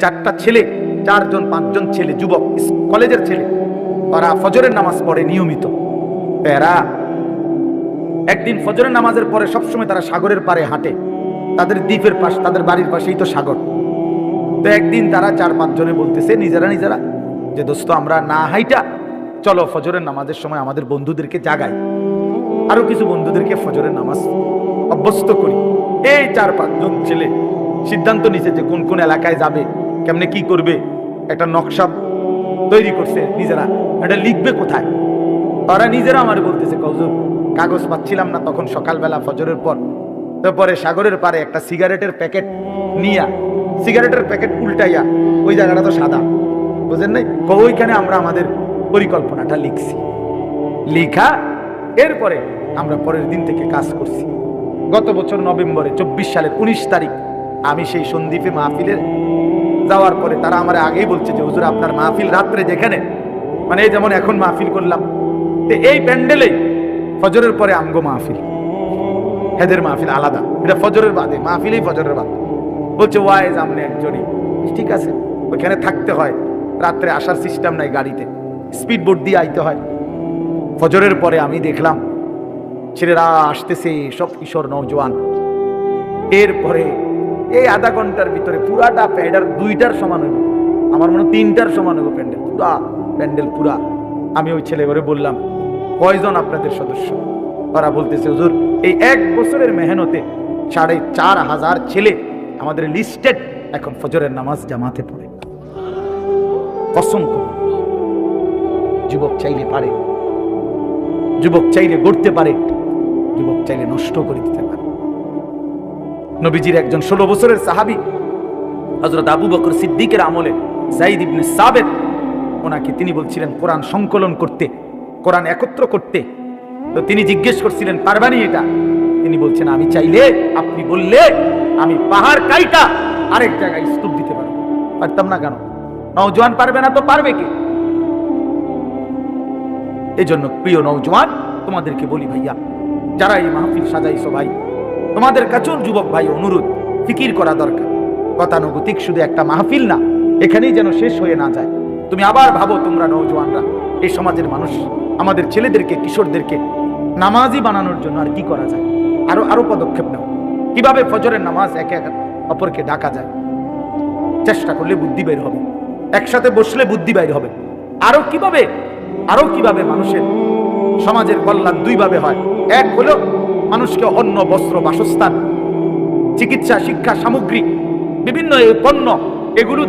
চারটা ছেলে, 4-5 ছেলে, যুবক, কলেজের ছেলে, তারা ফজরের নামাজ পড়ে নিয়মিত। এরা একদিন ফজরের নামাজের পরে সবসময় তারা সাগরের পাড়ে হাঁটে, তাদের দ্বীপের পাশ, তাদের বাড়ির পাশেই তো সাগর। তো একদিন তারা 4-5 জনে বলতেছে নিজেরা যে দোস্ত, আমরা না হাইটা চলো ফজরের নামাজের সময় আমাদের বন্ধুদেরকে জাগাই, আরো কিছু বন্ধুদেরকে ফজরের নামাজ অভ্যস্ত করি। এই 4-5 জন ছেলে সিদ্ধান্ত নিছে যে কোন কোন এলাকায় যাবে, কেমনে কি করবে, একটা নকশা তৈরি করছে নিজেরা। এটা লিখবে কোথায়? তারা নিজেরা আমার বলতেছে, কৌজুর কাগজ পাচ্ছিলাম না তখন সকালবেলা ফজরের পর, তারপরে সাগরের পারে একটা সিগারেটের প্যাকেট নিয়া, সিগারেটের প্যাকেট উল্টাইয়া, ওই জায়গাটা তো সাদা, বুঝেন নাই, ওইখানে আমরা আমাদের পরিকল্পনাটা লিখছি। লিখা এরপরে আমরা পরের দিন থেকে কাজ করছি। গত বছর নভেম্বরে 24 সালের 19 তারিখ আমি সেই সন্দ্বীপে মাহফিলে যাওয়ার পরে তারা আমার আগেই বলছে যে হুজুর আপনার মাহফিল রাত্রে যেখানে, মানে এই যেমন এখন মাহফিল করলাম, এই প্যান্ডেলেই ফজরের পরে আমগো মাহফিল, হেদের মাহফিল আলাদা, এটা ফজরের বাদে মাহফিলেই ফজরের বাদে। বলছে ওয়াইজ আমনে একজনই, ঠিক আছে, ওইখানে থাকতে হয়, রাত্রে আসার সিস্টেম নাই, গাড়িতে স্পিড বোট দিয়ে আইতে হয়। ফজরের পরে আমি দেখলাম ছেলেরা আসতেছে, সব কিশোর নওজোয়ান। এরপরে এই আধা ঘন্টার ভিতরে পুরাটা প্যান্ডেল 2টার সমান হইব, আমার মনে 3টার সমান হইব প্যান্ডেল, পুরা প্যান্ডেল পুরা। আমি ওই ছেলে করে বললাম কয়জন আপনাদের সদস্য? ওরা বলতেছে হুজুর এই 1 বছরের মেহনতে 4,500 ছেলে আমাদের লিস্টেড এখন ফজরের নামাজ জামাতে পড়ে। কসম করে, যুবক চাইলে পারে, যুবক চাইলে গড়তে পারে, যুবক চাইলে নষ্ট করে দিতে পারে। নবীজির একজন 16 বছরের সাহাবী হযরত আবু বকর সিদ্দিকের আমলে যায়েদ ইবনে সাবিত, ওনাকে তিনি বলছিলেন কোরআন সংকলন করতে, কোরআন একত্র করতে। তো তিনি জিজ্ঞেস করছিলেন পারবানি এটা? তিনি বলছেন আমি চাইলে, আপনি বললে আমি পাহাড় কাইটা আরেক জায়গায় স্তূপ দিতে পারবো। পারতাম না কেন? নওজোয়ান পারবে না তো পারবে কে? এই জন্য প্রিয় নওজোয়ান, তোমাদেরকে বলি ভাইয়া, যারা এই মাহফিল সাজাইছো ভাই, তোমাদের কাছেও যুবক ভাই অনুরোধ, ফিকির করা দরকার। গতানুগতিক শুধু একটা মাহফিল না, এখানেই যেন শেষ হয়ে না যায়। তুমি আবার ভাবো, তোমরা নওজোয়ানরা, এই সমাজের মানুষ, আমাদের ছেলেদেরকে, কিশোরদেরকে নামাজি বানানোর জন্য আর কি করা যায়, আরো পদক্ষেপ নাও। কিভাবে ফজরের নামাজ একে অপরকে ডাকা যায়, চেষ্টা করলে বুদ্ধি বের হবে, একসাথে বসলে বুদ্ধি বের হবে। আরো কিভাবে মানুষের সমাজের কল্যাণ 2 ভাবে হয়। এক হলো মানুষকে অন্ন, বস্ত্র, বাসস্থান, চিকিৎসা, শিক্ষা, সামগ্রী, বিভিন্ন পণ্য, এগুলো